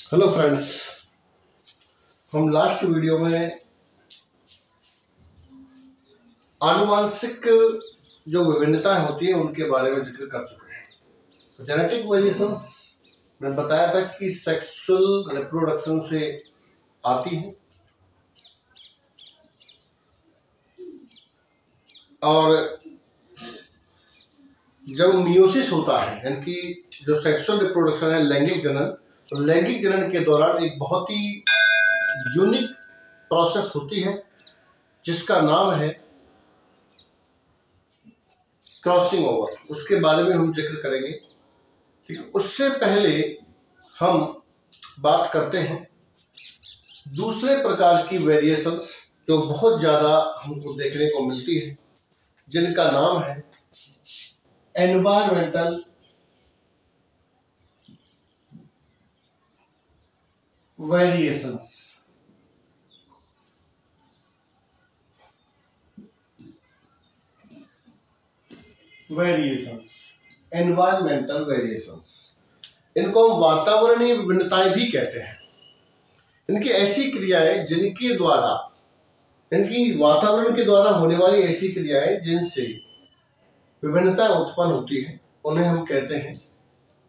Hello friends, हम last video में आनुवांशिक जो विभिन्नताएं होती हैं उनके बारे में जिक्र कर चुके हैं। तो जेनेटिक वेरिएशंस में बताया था कि सेक्सुअल रिप्रोडक्शन से आती है और जब मियोसिस होता है यानी कि जो सेक्सुअल रिप्रोडक्शन है लैंगिक जनन, तो लैंगिक जनन के दौरान एक बहुत ही यूनिक प्रोसेस होती है जिसका नाम है क्रॉसिंग ओवर। उसके बारे में हम जिक्र करेंगे। ठीक है, उससे पहले हम बात करते हैं दूसरे प्रकार की वेरिएशंस जो बहुत ज़्यादा हमको देखने को मिलती है, जिनका नाम है एनवायरमेंटल वेरिएशंस। एनवायरमेंटल वेरिएशंस, इनको हम वातावरणीय विभिन्नताएं भी कहते हैं। इनकी ऐसी क्रियाएं जिनके द्वारा, इनकी वातावरण के द्वारा होने वाली ऐसी क्रियाएं जिनसे विभिन्नता उत्पन्न होती है, उन्हें हम कहते हैं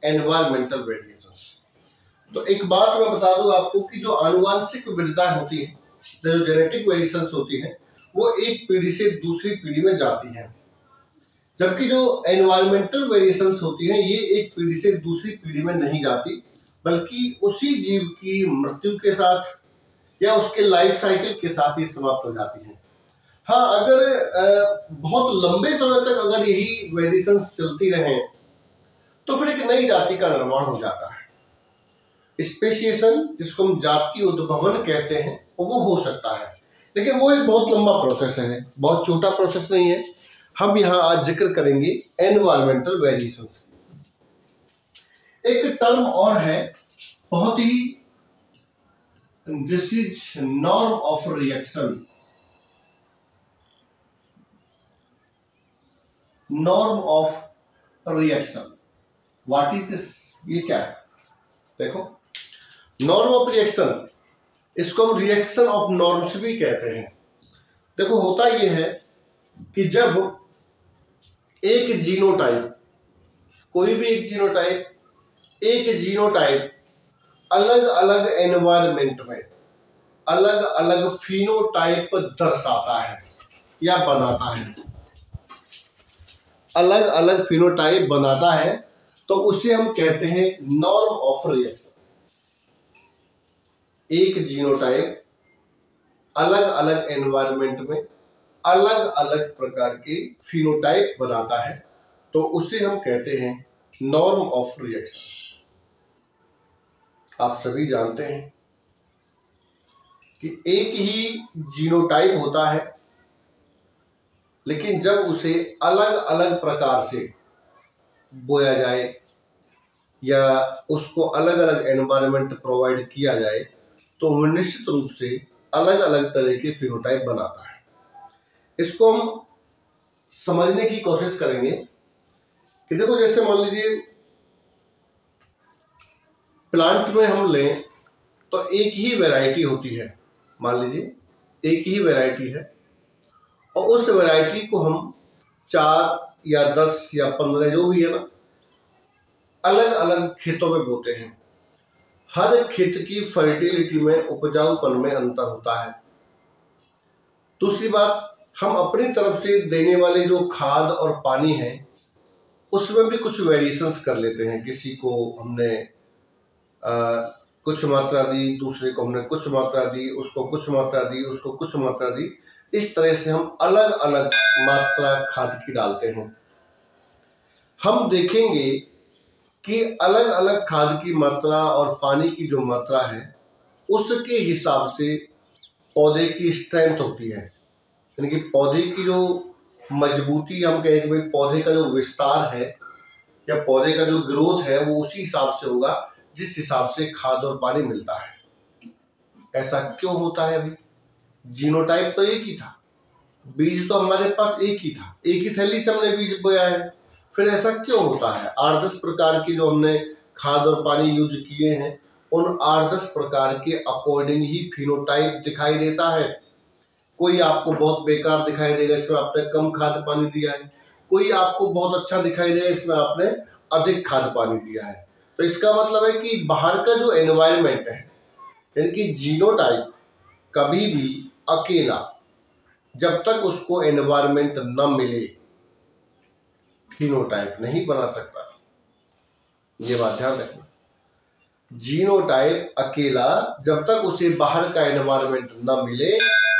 एनवायरमेंटल वेरिएशंस। तो एक बात मैं बता दूं आपको कि जो आनुवांशिक विविधताएं होती हैं, जो जेनेटिक वेरिएशंस होती हैं, वो एक पीढ़ी से दूसरी पीढ़ी में जाती हैं, जबकि जो एनवायरमेंटल वेरिएशंस होती हैं ये एक पीढ़ी से दूसरी पीढ़ी में नहीं जाती, बल्कि उसी जीव की मृत्यु के साथ या उसके लाइफ साइकिल के साथ ही समाप्त हो जाती हैं। हाँ, अगर बहुत लंबे समय तक अगर यही वेरिएशंस चलती रहें तो फिर एक नई जाति का निर्माण हो जाता है। स्पेशिएशन, जिसको हम जाति उद्भवन कहते हैं, वो हो सकता है, लेकिन वो एक बहुत लंबा प्रोसेस है, बहुत छोटा प्रोसेस नहीं है। हम यहाँ आज जिक्र करेंगे एनवायरमेंटल वेरिएशंस। एक टर्म और है बहुत ही, this is norm of reaction. Norm of reaction, what is this? ये क्या है? देखो, नॉर्म ऑफ रिएक्शन, इसको हम रिएक्शन ऑफ नॉर्म्स भी कहते हैं। देखो, होता ये है कि जब एक जीनोटाइप, कोई भी एक जीनोटाइप अलग अलग एनवायरनमेंट में अलग अलग फिनोटाइप दर्शाता है या बनाता है, अलग अलग फिनोटाइप बनाता है, तो उसे हम कहते हैं नॉर्म ऑफ रिएक्शन। एक जीनोटाइप अलग अलग एनवायरनमेंट में अलग अलग प्रकार के फिनोटाइप बनाता है, तो उसे हम कहते हैं नॉर्म ऑफ रिएक्शन। आप सभी जानते हैं कि एक ही जीनोटाइप होता है, लेकिन जब उसे अलग अलग प्रकार से बोया जाए या उसको अलग अलग एनवायरनमेंट प्रोवाइड किया जाए, तो वह निश्चित रूप से अलग अलग तरह के फिनोटाइप बनाता है। इसको हम समझने की कोशिश करेंगे कि देखो, जैसे मान लीजिए प्लांट में हम लें तो एक ही वैरायटी होती है, मान लीजिए एक ही वैरायटी है, और उस वैरायटी को हम 4 या 10 या 15 जो भी है ना, अलग अलग खेतों में बोते हैं। हर खेत की फर्टिलिटी में, उपजाऊपन में अंतर होता है। दूसरी बात, हम अपनी तरफ से देने वाले जो खाद और पानी है उसमें भी कुछ वेरिएशंस कर लेते हैं। किसी को हमने कुछ मात्रा दी, दूसरे को हमने कुछ मात्रा दी, उसको कुछ मात्रा दी, उसको कुछ मात्रा दी। इस तरह से हम अलग अलग मात्रा खाद की डालते हैं। हम देखेंगे कि अलग अलग खाद की मात्रा और पानी की जो मात्रा है उसके हिसाब से पौधे की स्ट्रेंथ होती है, यानी कि पौधे की जो मजबूती, हम कहें कि भाई पौधे का जो विस्तार है या पौधे का जो ग्रोथ है वो उसी हिसाब से होगा जिस हिसाब से खाद और पानी मिलता है। ऐसा क्यों होता है? अभी जीनोटाइप तो एक ही था, बीज तो हमारे पास एक ही था, एक ही थैली से हमने बीज बोया है, फिर ऐसा क्यों होता है? 8-10 प्रकार की जो हमने खाद और पानी यूज किए हैं उन 8-10 प्रकार के अकॉर्डिंग ही फिनोटाइप दिखाई देता है। कोई आपको बहुत बेकार दिखाई देगा, इसमें आपने कम खाद पानी दिया है, कोई आपको बहुत अच्छा दिखाई देगा, इसमें आपने अधिक खाद पानी दिया है। तो इसका मतलब है कि बाहर का जो एनवायरनमेंट है, यानी कि जीनोटाइप कभी भी अकेला जब तक उसको एनवायरनमेंट न मिले फिनोटाइप नहीं बना सकता। ये बात ध्यान रखना, जीनोटाइप अकेला जब तक उसे बाहर का एनवायरनमेंट न मिले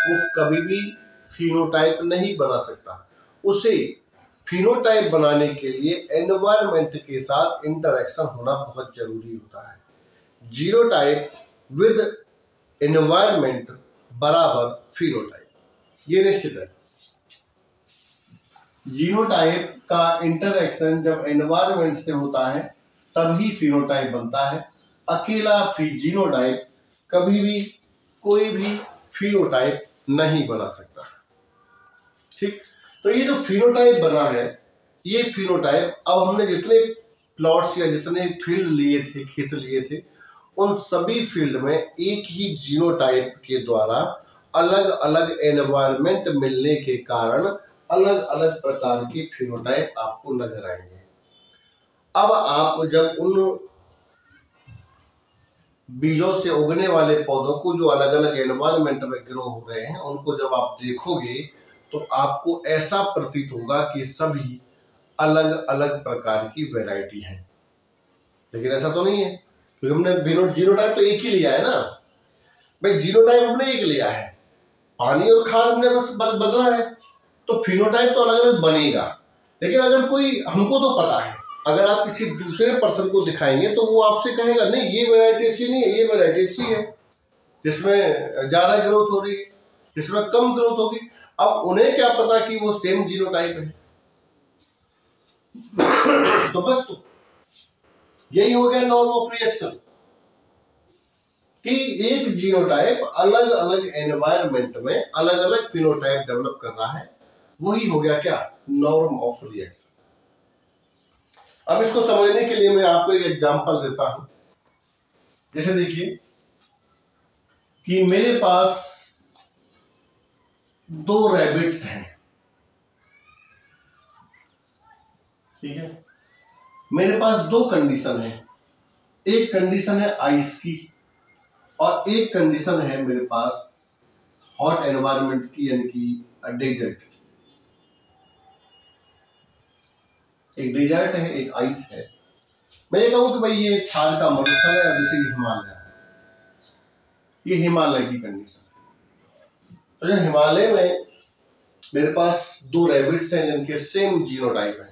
वो कभी भी फिनोटाइप नहीं बना सकता। उसे फिनोटाइप बनाने के लिए एनवायरनमेंट के साथ इंटरेक्शन होना बहुत जरूरी होता है। जीनोटाइप विद एनवायरनमेंट बराबर फिनोटाइप, ये निश्चित है। जीनोटाइप का इंटरेक्शन जब एनवायरनमेंट से होता है तभी फिनोटाइप बनता है। अकेला जीनोटाइप कभी भी कोई भी फिनोटाइप नहीं बना सकता। ठीक, तो ये जो फिनोटाइप बना है, ये फिनोटाइप अब हमने जितने प्लॉट्स या जितने फील्ड लिए थे, खेत लिए थे, उन सभी फील्ड में एक ही जीनोटाइप के द्वारा अलग अलग एनवायरनमेंट मिलने के कारण अलग अलग प्रकार के फिनोटाइप आपको नजर आएंगे। अब आप जब उन बीजों से उगने वाले पौधों को जो अलग अलग एनवायरनमेंट में ग्रो हो रहे हैं, उनको जब आप देखोगे तो आपको ऐसा प्रतीत होगा कि सभी अलग अलग प्रकार की वैरायटी है। लेकिन ऐसा तो नहीं है, क्योंकि हमने जीनोटाइप तो एक ही लिया है ना भाई, जीनोटाइप हमने एक लिया है, पानी और खाद हमने बस बदला है, तो फिनोटाइप तो अलग अलग बनेगा। लेकिन अगर कोई, हमको तो पता है, अगर आप किसी दूसरे पर्सन को दिखाएंगे तो वो आपसे कहेगा नहीं ये वैरायटी अच्छी नहीं है, ये वैरायटी अच्छी है, जिसमें ज्यादा ग्रोथ हो रही है, जिसमें कम ग्रोथ होगी। अब उन्हें क्या पता कि वो सेम जीनोटाइप है। तो बस तो यही हो गया नॉर्म ऑफ रिएक्शन, कि एक जीनोटाइप अलग अलग एनवायरनमेंट में अलग अलग फिनोटाइप डेवलप कर रहा है, वही हो गया क्या, नॉर्म ऑफ रिएक्शन। अब इसको समझने के लिए मैं आपको एक एग्जांपल देता हूं। जैसे देखिए कि मेरे पास 2 रैबिट्स हैं, ठीक है, मेरे पास 2 कंडीशन है। एक कंडीशन है आइस की और एक कंडीशन है मेरे पास हॉट एनवायरनमेंट की, यानी कि डेजर्ट की। एक डेजर्ट है, एक आइस है। मैं ये कहूं कि भाई ये थार का मरुस्थल है और जैसे हिमालय है, ये हिमालय की कंडीशन। तो जो हिमालय में मेरे पास 2 रैबिट्स हैं जिनके सेम जीनोटाइप है,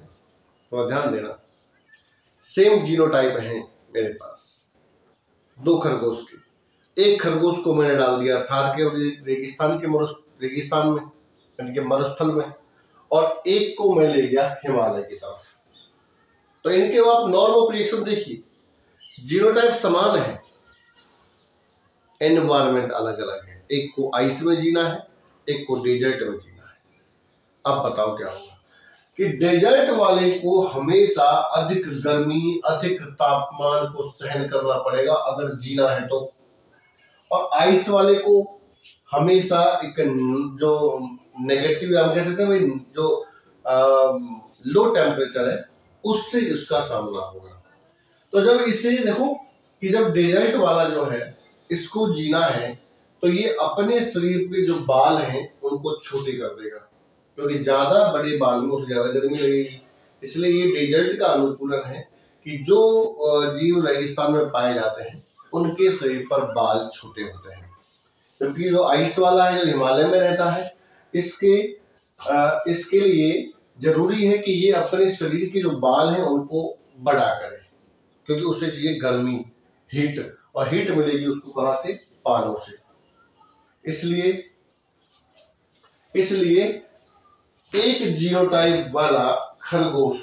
थोड़ा ध्यान देना, सेम जीनोटाइप है मेरे पास 2 खरगोश के। एक खरगोश को मैंने डाल दिया थार के रेगिस्तान में, यानी कि मरुस्थल में, और एक को मैं ले गया हिमालय की तरफ। तो इनके आप नॉर्म ऑफ रिएक्शन देखिए, जीनोटाइप समान है, एनवायरनमेंट अलग अलग है। एक को आइस में जीना है, एक को डेजर्ट में जीना है। अब बताओ क्या होगा कि डेजर्ट वाले को हमेशा अधिक गर्मी, अधिक तापमान को सहन करना पड़ेगा अगर जीना है तो, और आइस वाले को हमेशा एक जो नेगेटिव हम कह सकते हैं भाई, जो लो टेम्परेचर है उससे इसका सामना होगा। तो जब इसे देखो कि जब डेजर्ट वाला जो है इसको जीना है तो ये अपने शरीर के जो बाल हैं उनको छोटे कर देगा, क्योंकि ज्यादा बड़े बाल में उससे ज्यादा गर्मी लगेगी। इसलिए ये डेजर्ट का अनुकूलन है कि जो जीव रेगिस्तान में पाए जाते हैं उनके शरीर पर बाल छोटे होते हैं, क्योंकि जो आइस वाला है, जो हिमालय में रहता है, इसके लिए जरूरी है कि ये अपने शरीर के जो बाल हैं उनको बड़ा करे, क्योंकि उससे चाहिए गर्मी, हीट, और हीट मिलेगी उसको कहां से, बालों से। इसलिए एक जीनोटाइप वाला खरगोश,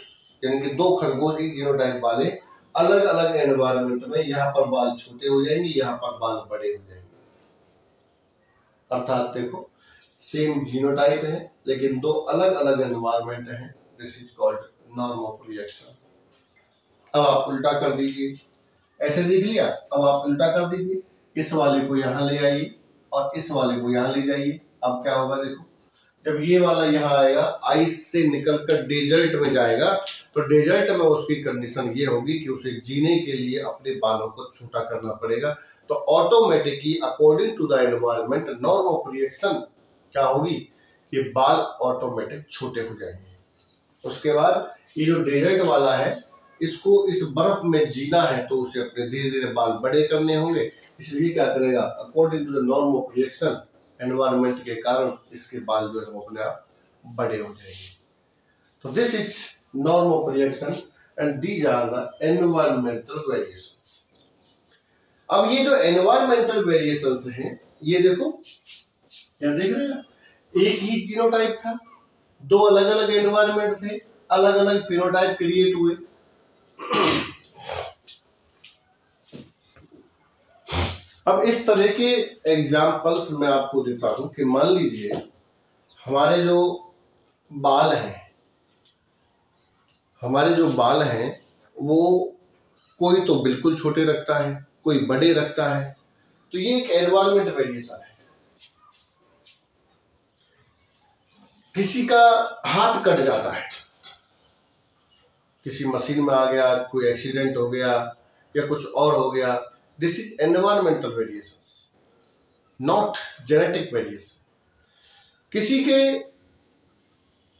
यानी कि 2 खरगोश एक जीनोटाइप वाले अलग अलग एनवायरनमेंट में, यहाँ पर बाल छोटे हो जाएंगे, यहाँ पर बाल बड़े हो जाएंगे। अर्थात देखो सेम जीनोटाइप है लेकिन 2 अलग अलग एनवायरनमेंट हैं। This is called norm of reaction. अब आप उल्टा कर दीजिए, ऐसे देख लिया। अब आप उल्टा कर दीजिए, इस वाले को यहाँ ले आइए और इस वाले को यहाँ ले जाइए। अब क्या होगा देखो, जब ये वाला यहाँ आएगा आइस से निकलकर डेजर्ट में जाएगा, तो डेजर्ट में उसकी कंडीशन ये होगी कि उसे जीने के लिए अपने बालों को छोटा करना पड़ेगा। तो automatically according to the environment norm of reaction क्या होगी कि बाल ऑटोमेटिक छोटे हो जाएंगे। उसके बाद ये जो डेजर्ट वाला है, इसको इस बर्फ में जीना है तो उसे अपने धीरे धीरे बाल बड़े करने होंगे, इसलिए क्या करेगा, according to the norm of reaction environment के कारण इसके बाल जो है वो अपने आप बड़े हो जाएंगे। तो this is norm of reaction and these are the environmental variations. अब ये जो एनवायरमेंटल वेरिएशंस हैं, ये देखो, क्या देख रहे हैं, एक ही जीनोटाइप था, दो अलग अलग एनवायरमेंट थे, अलग अलग फिनोटाइप क्रिएट हुए। अब इस तरह के एग्जाम्पल्स मैं आपको देता हूं कि मान लीजिए हमारे जो बाल हैं वो कोई तो बिल्कुल छोटे रखता है, कोई बड़े रखता है, तो ये एक एनवायरमेंट वेरिएशन है। किसी का हाथ कट जाता है, किसी मशीन में आ गया, कोई एक्सीडेंट हो गया या कुछ और हो गया, this is environmental variations, not genetic variation. किसी के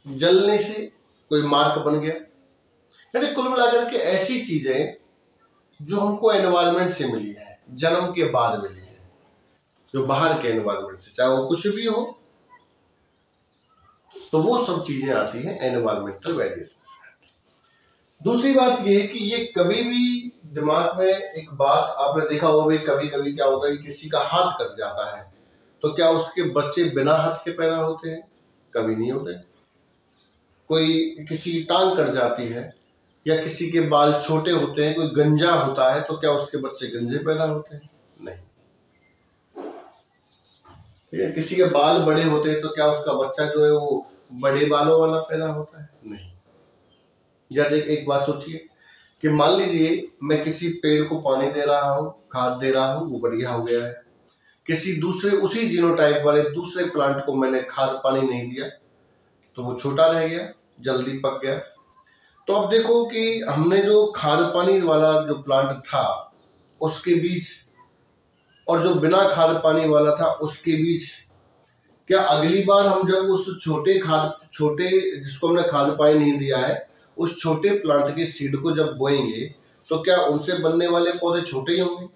जलने से कोई मार्क बन गया, यानी कुल मिलाकर के ऐसी चीजें जो हमको एनवायरनमेंट से मिली है, जन्म के बाद मिली है, जो बाहर के एनवायरनमेंट से, चाहे वो कुछ भी हो, तो वो सब चीजें आती हैं एनवायरमेंटल वेरिएशंस। दूसरी बात ये है कि ये कभी भी दिमाग में एक बात आपने देखा होगा भाई, कभी कभी क्या होता है कि किसी का हाथ कट जाता है, तो क्या उसके बच्चे बिना हाथ के पैदा होते हैं? कभी नहीं होते। कोई किसी की टांग कट जाती है या किसी के बाल छोटे होते हैं, कोई गंजा होता है, तो क्या उसके बच्चे गंजे पैदा होते हैं? नहीं। ठीक है, किसी के बाल बड़े होते हैं तो क्या उसका बच्चा जो है वो बड़े बालों वाला पैदा होता है? नहीं। या एक बात सोचिए कि मान लीजिए मैं किसी पेड़ को पानी दे रहा हूँ, खाद दे रहा हूँ, वो बढ़िया हो गया है, किसी दूसरे उसी जीनोटाइप वाले दूसरे प्लांट को मैंने खाद पानी नहीं दिया तो वो छोटा रह गया, जल्दी पक गया। तो अब देखो कि हमने जो खाद पानी वाला जो प्लांट था उसके बीच और जो बिना खाद पानी वाला था उसके बीच, क्या अगली बार हम जब उस छोटे जिसको हमने खाद पानी नहीं दिया है, उस छोटे प्लांट के सीड को जब बोएंगे तो क्या उनसे बनने वाले पौधे छोटे ही होंगे?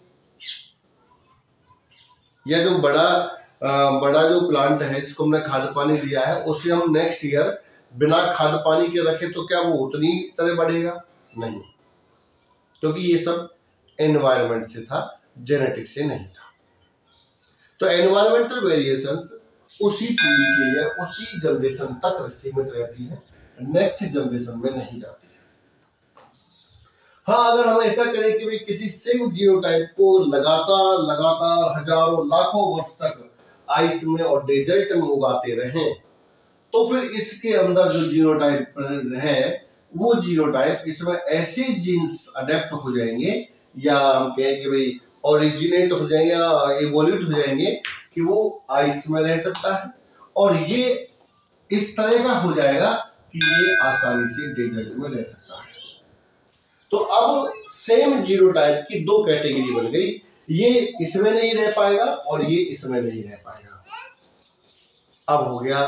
या जो बड़ा जो प्लांट है जिसको हमने खाद पानी दिया है, उसे हम नेक्स्ट ईयर बिना खाद पानी के रखें तो क्या वो उतनी तरह बढ़ेगा? नहीं, क्योंकि ये सब एनवायरनमेंट से था, जेनेटिक से नहीं था। तो एनवायरमेंटल वेरिएशंस उसी पीढ़ी के लिए, उसी जनरेशन तक सीमित रहती है, नेक्स्ट जनरेशन में नहीं जाती है। हाँ, अगर हम ऐसा करें कि भाई किसी सेम जीनोटाइप को लगातार हजारों लाखों वर्ष तक आइस में और डेजर्ट में उगाते रहें, तो फिर इसके अंदर जो जीनोटाइप है वो जीनोटाइप इसमें ऐसे जीन्स अडेप्ट हो जाएंगे, या हम कहें कि भाई ओरिजिनेट हो जाएंगे या इवोल्यूट हो जाएंगे कि वो आइस में रह सकता है, और ये इस तरह का हो जाएगा कि ये आसानी से डेजर्ट में रह सकता है। तो अब सेम जीनोटाइप की दो कैटेगरी बन गई, ये इसमें नहीं रह पाएगा और ये इसमें नहीं रह पाएगा। अब हो गया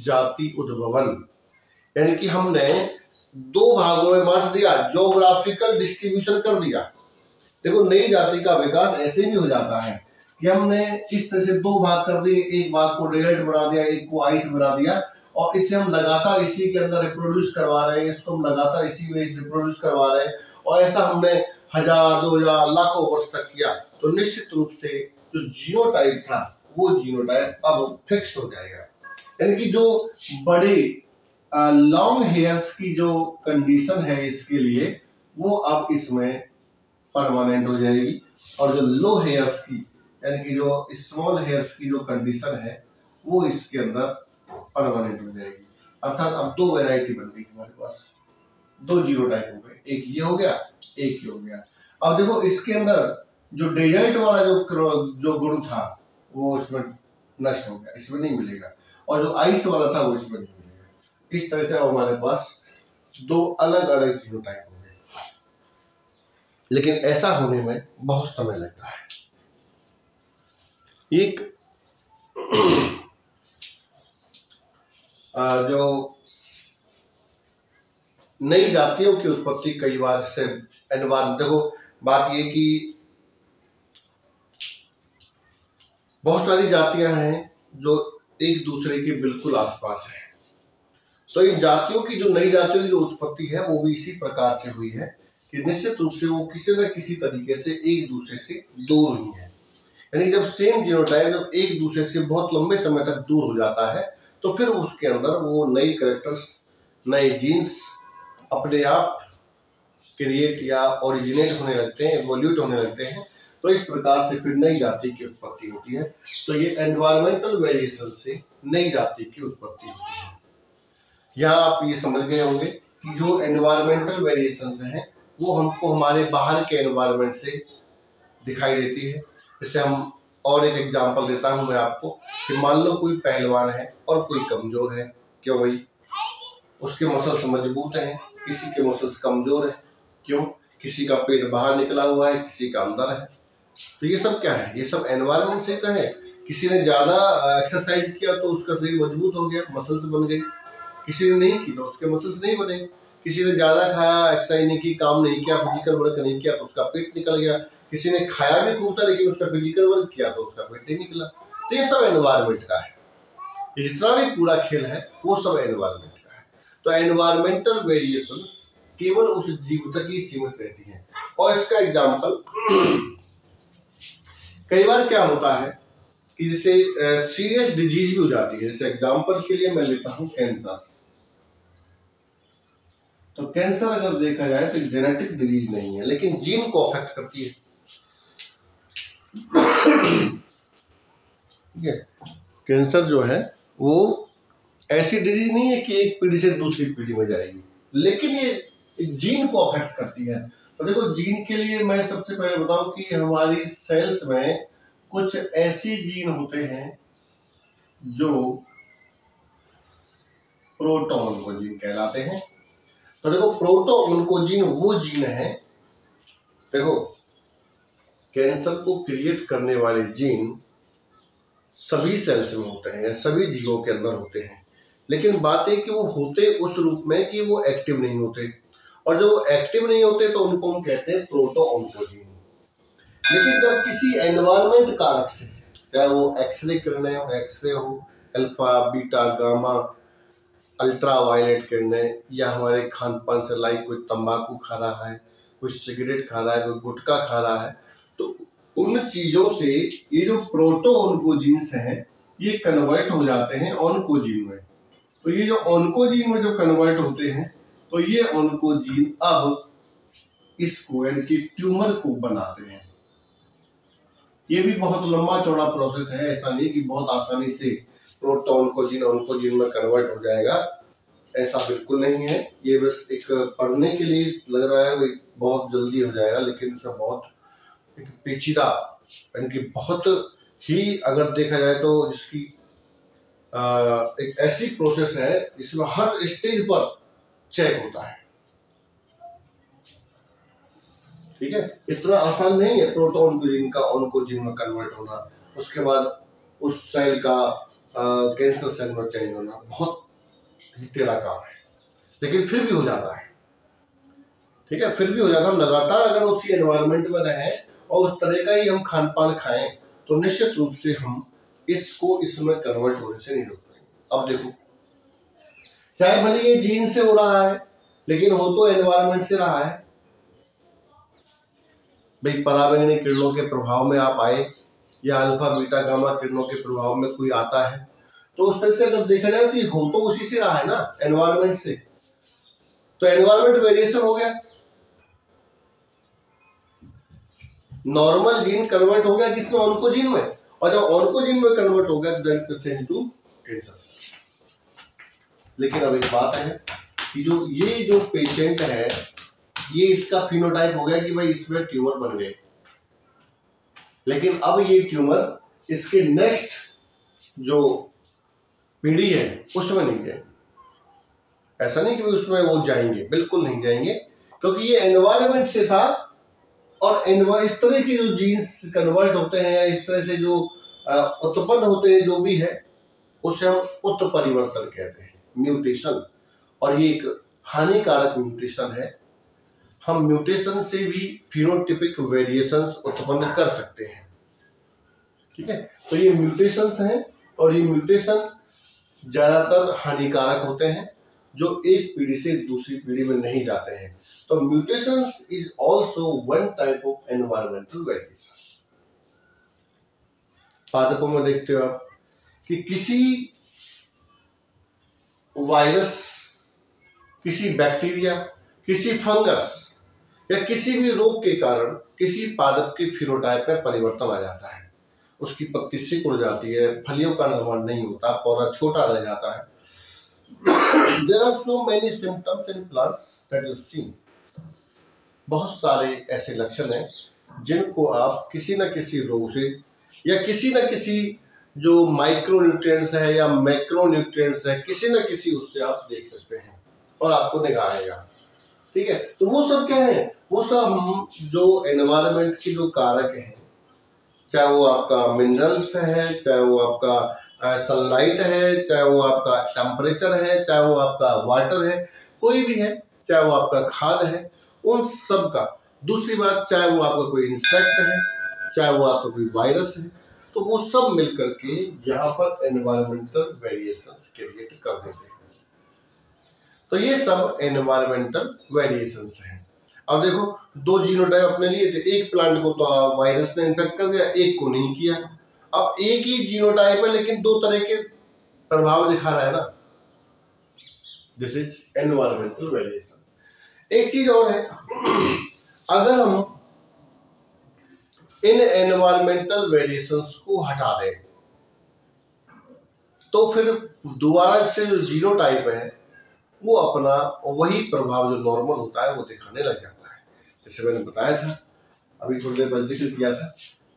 जाति उद्भवन, यानी कि हमने दो भागों में बांट दिया, ज्योग्राफिकल डिस्ट्रीब्यूशन कर दिया। देखो, नई जाति का विकास ऐसे भी हो जाता है कि हमने इस तरह से दो भाग कर दिए, एक भाग को डेजर्ट बना दिया, एक को आइस बना दिया, और इसे हम लगातार इसी के अंदर रिप्रोड्यूस करवा रहे हैं, इसको हम लगातार इसी में रिप्रोड्यूस करवा रहे हैं, और ऐसा हमने 1000, 2000, लाखों वर्ष तक किया। तो निश्चित रूप से जो जीनोटाइप था वो जीनोटाइप अब फिक्स हो जाएगा, यानी कि जो बड़े लॉन्ग हेयर्स की जो कंडीशन है इसके लिए वो अब इसमें परमानेंट हो जाएगी, और जो लो हेयर्स की यानी कि जो स्मॉल हेयर्स की जो कंडीशन है वो इसके अंदर परमानेंट हो जाएगी। अर्थात अब दो वैरायटी बन गई हमारे पास, दो जीनोटाइप हो गए, एक ये हो गया, एक ये हो गया। अब देखो इसके अंदर जो डेजर्ट वाला जो गुण था वो इसमें नष्ट हो गया, इसमें नहीं मिलेगा, और जो आइस वाला था वो इसमें नहीं मिलेगा। इस तरह से हमारे पास दो अलग अलग जीनोटाइप हो गए, लेकिन ऐसा होने में बहुत समय लगता है। एक जो नई जातियों की उत्पत्ति कई बार से एनवायरमेंट, देखो बात ये कि बहुत सारी जातियां हैं जो एक दूसरे के बिल्कुल आसपास है, तो इन जातियों की जो नई जातियों की जो उत्पत्ति है वो भी इसी प्रकार से हुई है कि निश्चित रूप से वो किसी न किसी तरीके से एक दूसरे से दूर हुई है। यानी जब सेम जीनोटाइप जब एक दूसरे से बहुत लंबे समय तक दूर हो जाता है तो फिर उसके अंदर वो नई कैरेक्टर्स, नए जीन्स अपने आप क्रिएट या ओरिजिनेट होने लगते हैं, एवोल्यूट होने लगते हैं। तो इस प्रकार से फिर नई जाति की उत्पत्ति होती है। तो ये एनवायरमेंटल वेरिएशन से नई जाति की उत्पत्ति होती है। यहाँ आप ये समझ गए होंगे कि जो एनवायरमेंटल वेरिएशंस हैं वो हमको हमारे बाहर के एनवायरमेंट से दिखाई देती है। जैसे हम और एक एग्जांपल देता हूँ मैं आपको कि मान लो कोई पहलवान है और कोई कमजोर है, क्यों भाई? उसके मसल्स मजबूत हैं, किसी के मसल्स कमजोर है, क्यों? किसी का पेट बाहर निकला हुआ है, किसी का अंदर है। तो ये सब क्या है? ये सब एनवायरमेंट से तो है। किसी ने ज्यादा एक्सरसाइज किया तो उसका शरीर मजबूत हो गया, मसल्स बन गई। किसी ने नहीं की तो उसके मसल्स नहीं बने। किसी ने ज्यादा खाया, एक्सरसाइज नहीं की, काम नहीं किया, फिजिकल वर्क नहीं किया तो उसका पेट निकल गया। किसी ने खाया भी खूब था लेकिन उसका फिजिकल वर्क किया तो उसका पेट नहीं निकला। तो ये सब एनवायरमेंट का है। जितना भी पूरा खेल है वो सब एनवायरमेंट का है। तो एनवायरमेंटल वेरिएशंस केवल उस जीव तक ही सीमित रहती हैं। और इसका एग्जाम्पल कई बार क्या होता है कि जैसे सीरियस डिजीज भी हो जाती है। जैसे एग्जाम्पल के लिए मैं लेता हूं कैंसर। तो कैंसर अगर देखा जाए तो जेनेटिक डिजीज नहीं है लेकिन जीन को अफेक्ट करती है। ठीक है, कैंसर जो है वो ऐसी डिजीज नहीं है कि एक पीढ़ी से दूसरी पीढ़ी में जाएगी, लेकिन ये जीन को अफेक्ट करती है। तो देखो जीन के लिए मैं सबसे पहले बताऊं कि हमारी सेल्स में कुछ ऐसी जीन होते हैं जो प्रोटोऑन्कोजीन कहलाते हैं। तो देखो प्रोटोऑन्कोजीन वो जीन है, देखो कैंसर को क्रिएट करने वाले जीन सभी सेल्स में होते हैं, सभी जीवों के अंदर होते हैं, लेकिन बात है कि वो होते उस रूप में कि वो एक्टिव नहीं होते, और जो एक्टिव नहीं होते तो उनको हम कहते हैं प्रोटोऑन्कोजीन। लेकिन जब किसी एनवायरमेंट कारक से, चाहे वो एक्सरे किरणें हो, एक्सरे हो, alpha beta gamma, ultraviolet किरणें, या हमारे खान पान से लाइक कोई तंबाकू खा रहा है, कोई सिगरेट खा रहा है, कोई गुटखा खा रहा है, तो उन चीजों से ये जो प्रोटोऑन्कोजीन्स हैं ये कन्वर्ट हो जाते हैं ऑन्कोजीन में। तो ये जो ऑन्कोजीन में जो कन्वर्ट होते हैं तो ये ऑन्कोजीन अब इसको यानी कि ट्यूमर को बनाते हैं। ये भी बहुत लंबा चौड़ा प्रोसेस है, ऐसा नहीं कि बहुत आसानी से प्रोटोऑन्कोजीन ऑन्कोजीन में कन्वर्ट हो जाएगा, ऐसा बिल्कुल नहीं है। ये बस एक पढ़ने के लिए लग रहा है बहुत जल्दी हो जाएगा, लेकिन इसका बहुत एक पेचीदा यानी कि बहुत ही अगर देखा जाए तो जिसकी एक ऐसी प्रोसेस है जिसमें हर स्टेज पर चेक होता है। ठीक है, इतना आसान नहीं है प्रोटोऑन्कोजीन का ऑन्कोजीन में कन्वर्ट होना, उसके बाद उस सेल का कैंसर सेल में चेंज होना, बहुत ही टेढ़ा काम है, लेकिन फिर भी हो जाता है। ठीक है, फिर भी हो जाता है। हम लगातार अगर उसी एनवायरनमेंट में रहें और उस तरह का ही हम खान पान खाएं तो निश्चित रूप से हम इसको इसमें कन्वर्ट होने से नहीं रोक पाएंगे। अब देखो, चाहे भले ये जीन से हो रहा है लेकिन हो तो एनवायरनमेंट से रहा है। भाई पराबैंगनी किरणों के प्रभाव में आप आए या अल्फा बीटा गामा किरणों के प्रभाव में कोई आता है, तो उस तरह से अगर देखा जाए तो ये हो तो उसी से रहा है ना, एनवायरनमेंट से। तो एनवायरनमेंट वेरिएशन हो गया, नॉर्मल जीन कन्वर्ट हो गया किसमें, ऑन्कोजीन में, और जब ऑन्कोजीन में कन्वर्ट हो गया तो चेंज टू कैंसर। लेकिन अब एक बात है कि जो पेशेंट है ये इसका फिनोटाइप हो गया कि भाई इसमें ट्यूमर बन गए, लेकिन अब ये ट्यूमर इसके नेक्स्ट जो पीढ़ी है उसमें नहीं जाएंगे। ऐसा नहीं कि उसमें वो जाएंगे, बिल्कुल नहीं जाएंगे, क्योंकि ये एनवायरनमेंट से था। और इस तरह के जो जीन्स कन्वर्ट होते हैं, इस तरह से जो उत्पन्न होते हैं, जो भी है उसे हम उत्परिवर्तन कहते हैं, म्यूटेशन। और ये एक हानिकारक म्यूटेशन है। हम म्यूटेशन से भी फिनोटिपिक वेरिएशंस उत्पन्न कर सकते हैं। ठीक है, तो ये म्यूटेशंस हैं और ये म्यूटेशन ज्यादातर हानिकारक होते हैं, जो एक पीढ़ी से दूसरी पीढ़ी में नहीं जाते हैं। तो mutations is also one type of environmental variation. पादपों में देखते हो आप कि किसी वायरस, किसी बैक्टीरिया, किसी फंगस या किसी भी रोग के कारण किसी पादप के फिनोटाइप में परिवर्तन आ जाता है। उसकी पत्ती सिकुड़ जाती है, फलियों का निर्माण नहीं होता, पौधा छोटा रह जाता है। There are so many symptoms in plants that you see. बहुत सारे ऐसे लक्षण हैं जिनको आप किसी न किसी रोग से या किसी न किसी जो माइक्रो न्यूट्रिएंट्स है या मैक्रो न्यूट्रिएंट्स है, किसी न किसी उससे आप देख सकते हैं और आपको निगाह आएगा। ठीक है, तो वो सब क्या है? वो सब हम जो एनवायरनमेंट की जो कारक हैं, चाहे वो आपका मिनरल्स है, चाहे वो आपका सनलाइट है, चाहे वो आपका टेम्परेचर है, चाहे वो आपका वाटर है, कोई भी है, चाहे वो आपका खाद है, उन सब का। दूसरी बात, चाहे वो आपका कोई इंसेक्ट है, चाहे वो आपका कोई वायरस है, तो वो सब मिलकर के यहाँ पर एनवायरमेंटल वेरिएशंस क्रिएट कर देते हैं। तो ये सब एनवायरमेंटल वेरिएशंस हैं। अब देखो, दो जीनोटाइप अपने लिए थे, एक प्लांट को तो वायरस ने इन्फेक्ट कर दिया, एक को नहीं किया। अब एक ही जीनोटाइप है लेकिन दो तरह के प्रभाव दिखा रहा है ना। This is environmental variation. एक चीज और है, अगर हम इन एनवायरमेंटल वेरिएशंस को हटा दें तो फिर दोबारा से जो जीनोटाइप है वो अपना वही प्रभाव जो नॉर्मल होता है वो दिखाने लग जाता है। जैसे मैंने बताया था, अभी थोड़ी देर पहले जिक्र किया था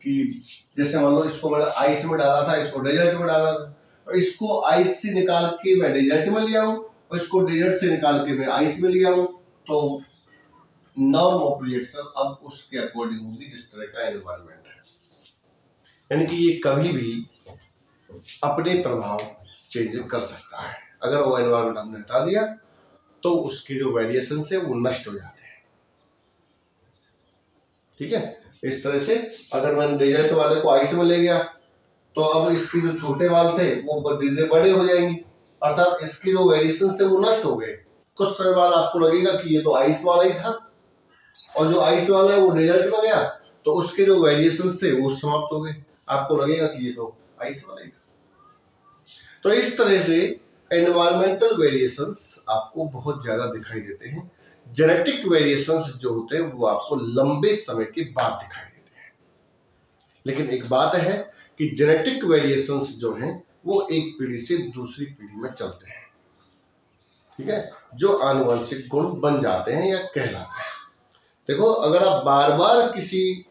कि जैसे मान लो इसको मैंने आइस में डाला था, इसको डेजर्ट में डाला था, और इसको आइस से निकाल के मैं डेजर्ट में लिया हूँ और इसको डेजर्ट से निकाल के मैं आइस में लिया हूँ, तो नॉर्म ऑफ रिएक्शन अब उसके अकॉर्डिंग होगी जिस तरह का एनवायरनमेंट है। यानी कि ये कभी भी अपने प्रभाव चेंज कर सकता है। अगर वो एनवायरनमेंट हमने हटा दिया तो उसके जो वेरिएशन है वो नष्ट हो जाते हैं। ठीक है, इस तरह से अगर मैंने डेजर्ट वाले को आइस में ले गया तो अब इसके जो छोटे बाल थे वो धीरे बड़े हो जाएंगे, अर्थात इसके जो वेरिएशन थे वो नष्ट हो गए। कुछ समय बाद आपको लगेगा कि ये तो आइस वाला ही था, और जो आइस वाला है वो डेजर्ट में गया तो उसके जो वेरिएशन थे वो समाप्त हो गए, आपको लगेगा कि ये तो आइस वाला ही था। तो इस तरह से एनवायरमेंटल वेरिएशंस आपको बहुत ज्यादा दिखाई देते हैं। जेनेटिक वेरिएशंस जो होते हैं वो आपको लंबे समय के बाद दिखाई देते हैं। लेकिन एक बात है कि जेनेटिक वेरिएशंस जो हैं वो एक पीढ़ी से दूसरी पीढ़ी में चलते हैं। ठीक है, जो आनुवंशिक गुण बन जाते हैं या कहलाते हैं। देखो, अगर आप बार बार किसी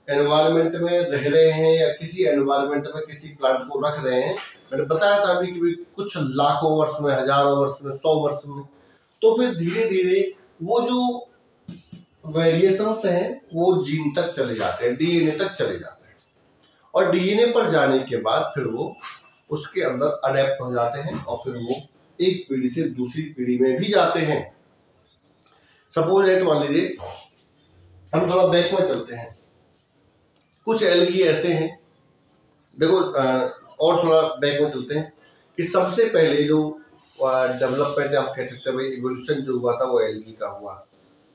एनवायरनमेंट में रह रहे हैं या किसी एनवायरनमेंट में किसी प्लांट को रख रहे हैं, मैंने बताया था अभी कि कुछ लाखों वर्ष में, हजारों वर्ष में, 100 वर्ष में, तो फिर धीरे धीरे वो जो वेरिएशंस हैं वो जीन तक चले जाते हैं, डीएनए तक चले जाते हैं, और डीएनए पर जाने के बाद फिर वो उसके अंदर अडेप्ट हो जाते हैं और फिर वो एक पीढ़ी से दूसरी पीढ़ी में भी जाते हैं। सपोज एट मान लीजिए, हम थोड़ा बैक में चलते हैं, कुछ एल्गी ऐसे हैं, देखो और थोड़ा बैक में चलते हैं कि सबसे पहले जो डेवलपमेंट हम कह सकते हैं, भाई इवोल्यूशन जो हुआ था वो एल्गी का हुआ।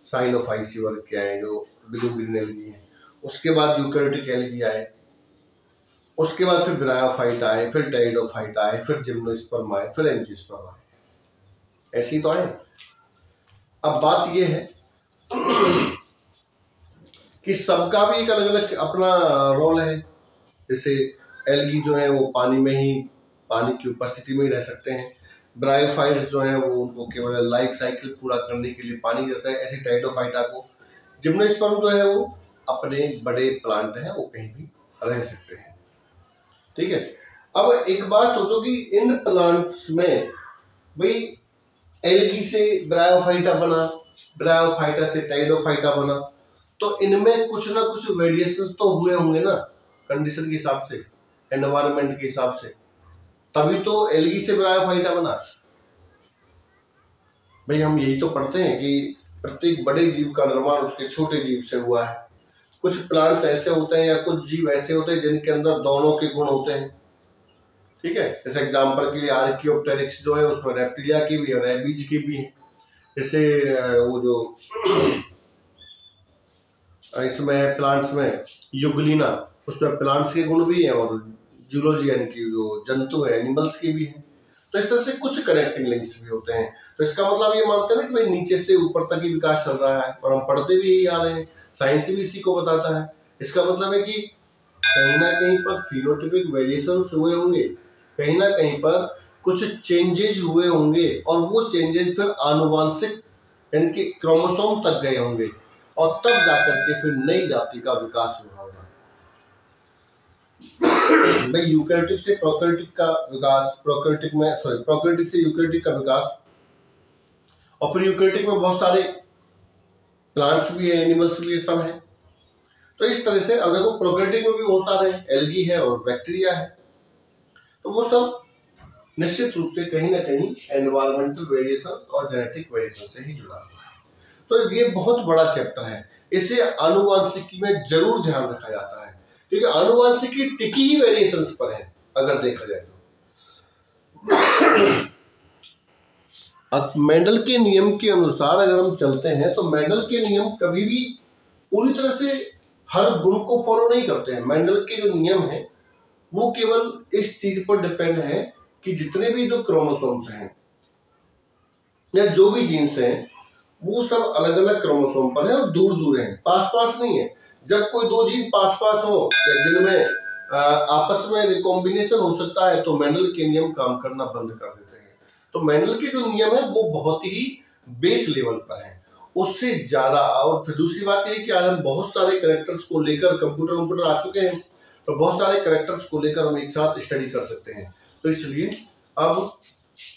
साइनोफाइसी वर्ग क्या है, जो ब्लू ग्रीन एल्गी है। उसके बाद यूकैरियोटिक एल्गी आए, उसके बाद फिर ब्रायोफाइट आए, फिर टेरिडोफाइट आए, फिर जिम्नोस्पर्म आए, फिर एंजियोस्पर्म आए। ऐसे ही तो आए। अब बात ये है कि सबका भी एक अलग अलग अपना रोल है। जैसे एल्गी जो है वो पानी में ही, पानी की उपस्थिति में ही रह सकते हैं, ब्रायोफाइट्स जो हैं वो उनको केवल लाइफ साइकिल पूरा करने के लिए पानी देता है। ऐसे टाइडोफाइटा को जिम्नोस्पर्म जो है वो अपने बड़े प्लांट हैं वो कहीं भी रह सकते हैं। ठीक है, अब एक बात सोचो कि इन प्लांट्स में भाई एल्गी से ब्रायोफाइटा बना, ब्रायोफाइटा से टाइडोफाइटा बना, तो इनमें कुछ ना कुछ वेरिएशंस तो हुए होंगे ना कंडीशन के हिसाब से, एनवायरनमेंट के हिसाब से, तभी तो एल्गी से ब्रायोफाइटा बना। भाई हम यही तो पढ़ते हैं कि प्रत्येक बड़े जीव का निर्माण उसके छोटे जीव से हुआ है। कुछ प्लांट्स ऐसे होते हैं या कुछ जीव ऐसे होते हैं जिनके अंदर दोनों के गुण होते हैं। ठीक है, जैसे एग्जांपल के लिए आर्कियोप्टेरिक्स जो है उसमें रेप्टिलिया की भी है, रेबीज की भी है। जैसे वो जो इसमें प्लांट्स में युगलिना, उसमें प्लांट्स के गुण भी हैं और जूलॉजी यानी कि जो जंतु है एनिमल्स की भी है। तो इस तरह से कुछ कनेक्टिंग लिंक्स भी होते हैं। तो इसका मतलब ये मानते हैं ना कि भाई नीचे से ऊपर तक ही विकास चल रहा है, और हम पढ़ते भी यही आ रहे हैं, साइंस भी इसी को बताता है। इसका मतलब है कि कहीं ना कहीं पर फिनोटाइपिक वेरिएशंस हुए होंगे, कहीं ना कहीं पर कुछ चेंजेज हुए होंगे, और वो चेंजेज फिर आनुवांशिक यानी कि क्रोमोसोम तक गए होंगे, और तब जाकर के फिर नई जाति का विकास हुआ होगा। भाई यूकैरियोटिक से प्रोकैरियोटिक का विकास, प्रोकैरियोटिक से यूकैरियोटिक का विकास, और फिर यूकैरियोटिक में बहुत सारे प्लांट्स भी है, एनिमल्स भी है, सब है। तो इस तरह से अब देखो प्रोकैरियोटिक में भी बहुत सारे एल्गी है और बैक्टीरिया है, तो वो सब निश्चित रूप से कहीं ना कहीं एनवायरमेंटल वेरिएशंस और जेनेटिक वेरिएशन से ही जुड़ा हुआ है। तो ये बहुत बड़ा चैप्टर है, इसे आनुवांशिकी में जरूर ध्यान रखा जाता है, क्योंकि आनुवांशिकी टिकी ही वेरिएशंस पर है अगर देखा जाए तो। अब मेंडल के नियम के अनुसार अगर हम चलते हैं तो मेंडल के नियम कभी भी पूरी तरह से हर गुण को फॉलो नहीं करते हैं। मेंडल के जो नियम है वो केवल इस चीज पर डिपेंड है कि जितने भी जो क्रोमोसोम्स हैं या जो भी जीन्स हैं वो सब अलग अलग क्रोमोसोम पर है और दूर दूर हैं, पास पास नहीं है। जब कोई दो जीन पास पास हो या जिनमें आपस में रिकॉम्बिनेशन हो सकता है तो मेंडल के नियम काम करना बंद कर देते हैं। तो मेंडल के जो नियम है वो बहुत ही बेस लेवल पर है, उससे ज्यादा। और फिर दूसरी बात ये कि आज हम बहुत सारे कैरेक्टर्स को लेकर कंप्यूटर आ चुके हैं, तो बहुत सारे कैरेक्टर्स को लेकर हम एक साथ स्टडी कर सकते हैं। तो इसलिए अब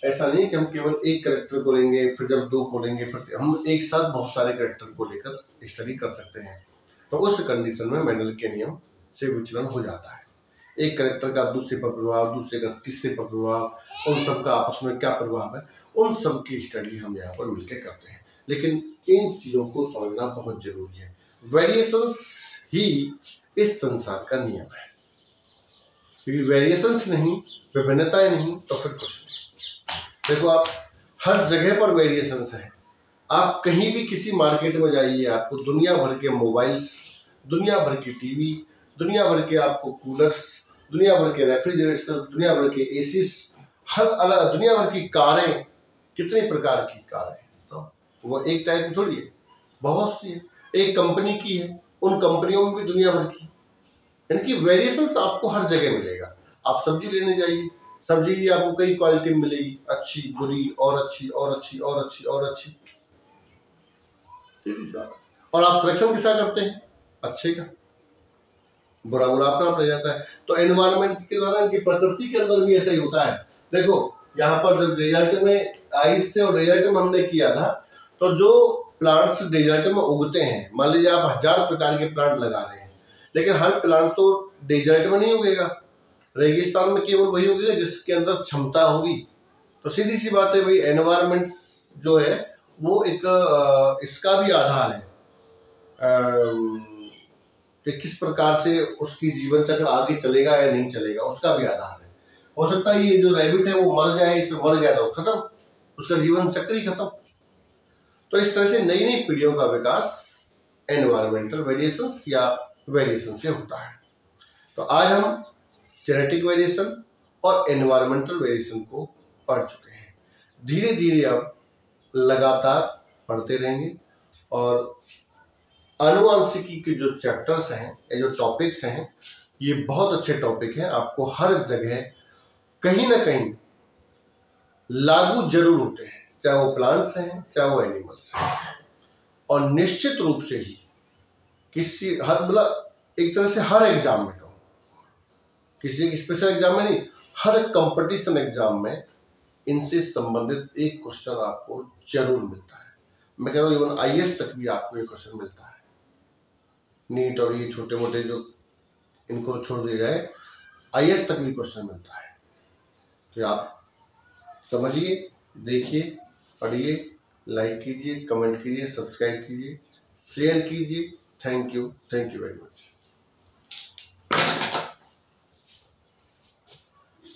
ऐसा नहीं कि हम केवल एक कैरेक्टर को लेंगे, फिर जब दो को लेंगे, फिर हम एक साथ बहुत सारे कैरेक्टर को लेकर स्टडी कर सकते हैं। तो उस कंडीशन में मेंडल के नियम से विचलन हो जाता है। एक कैरेक्टर का दूसरे पर प्रभाव, दूसरे का तीसरे पर प्रभाव, उन सब का आपस में क्या प्रभाव है, उन सब की स्टडी हम यहाँ पर मिलकर करते हैं। लेकिन इन चीजों को समझना बहुत जरूरी है। वेरिएशंस ही इस संसार का नियम है, क्योंकि वेरिएशंस नहीं, विभिन्नताएं नहीं, तो फिर कुछ नहीं। देखो आप हर जगह पर वेरिएशंस है। आप कहीं भी किसी मार्केट में जाइए, आपको दुनिया भर के मोबाइल्स, दुनिया भर की टीवी, दुनिया भर के आपको कूलर्स, दुनिया भर के रेफ्रिजरेटर, दुनिया भर के एसीस, हर अलग दुनिया भर की कारें, कितने प्रकार की कारें हैं। तो वो एक टाइप की थोड़ी है, बहुत सी है। एक कंपनी की है, उन कंपनियों में भी दुनिया भर की, यानी कि वेरिएशंस आपको हर जगह मिलेगा। आप सब्जी लेने जाइए, सब्जी भी आपको कई क्वालिटी में मिलेगी, अच्छी, बुरी, और अच्छी, और अच्छी, और अच्छी, और अच्छी। और आप सिलेक्शन किसा करते हैं? अच्छे का, बुरा बुरा अपना रह जाता है। तो एनवायरनमेंट के द्वारा कि प्रकृति के अंदर भी ऐसा ही होता है। देखो यहाँ पर जब डेजर्ट में आइस से और डेजर्ट में हमने किया था, तो जो प्लांट्स डेजर्ट में उगते हैं, मान लीजिए आप 1000 प्रकार के प्लांट लगा रहे हैं, लेकिन हर प्लांट तो डेजर्ट में नहीं उगेगा, रेगिस्तान में केवल वही उगेगा जिसके अंदर क्षमता होगी। तो सीधी सी बात है भाई, एनवायरनमेंट जो है वो एक इसका भी आधार है कि किस प्रकार से उसकी जीवन चक्र आगे चलेगा या नहीं चलेगा, उसका भी आधार है। हो सकता है ये जो रैबिट है वो मर जाए, इसमें मर गया तो खत्म, उसका जीवन चक्र ही खत्म। तो इस तरह से नई नई पीढ़ियों का विकास एनवायरमेंटल वेरिएशंस या वेरिएशन से होता है। तो आज हम जेनेटिक वेरिएशन और एनवायरमेंटल वेरिएशन को पढ़ चुके हैं। धीरे धीरे अब लगातार पढ़ते रहेंगे, और आनुवांशिकी के जो चैप्टर्स हैं, ये जो टॉपिक्स हैं, ये बहुत अच्छे टॉपिक हैं। आपको हर जगह कहीं ना कहीं लागू जरूर होते हैं, चाहे वो प्लांट्स हैं चाहे वो एनिमल्स हैं। और निश्चित रूप से ही किसी हर मतलब एक तरह से हर एग्जाम में कहूँ, किसी एक स्पेशल एग्जाम में नहीं, हर कंपटीशन एग्जाम में इनसे संबंधित एक क्वेश्चन आपको जरूर मिलता है। मैं कह रहा हूँ इवन आईएएस तक भी आपको ये क्वेश्चन मिलता है। नीट और ये छोटे मोटे जो इनको छोड़ दिए गए, आईएएस तक भी क्वेश्चन मिलता है। तो आप समझिए, देखिए, पढ़िए, लाइक कीजिए, कमेंट कीजिए, सब्सक्राइब कीजिए, शेयर कीजिए। Thank you very much.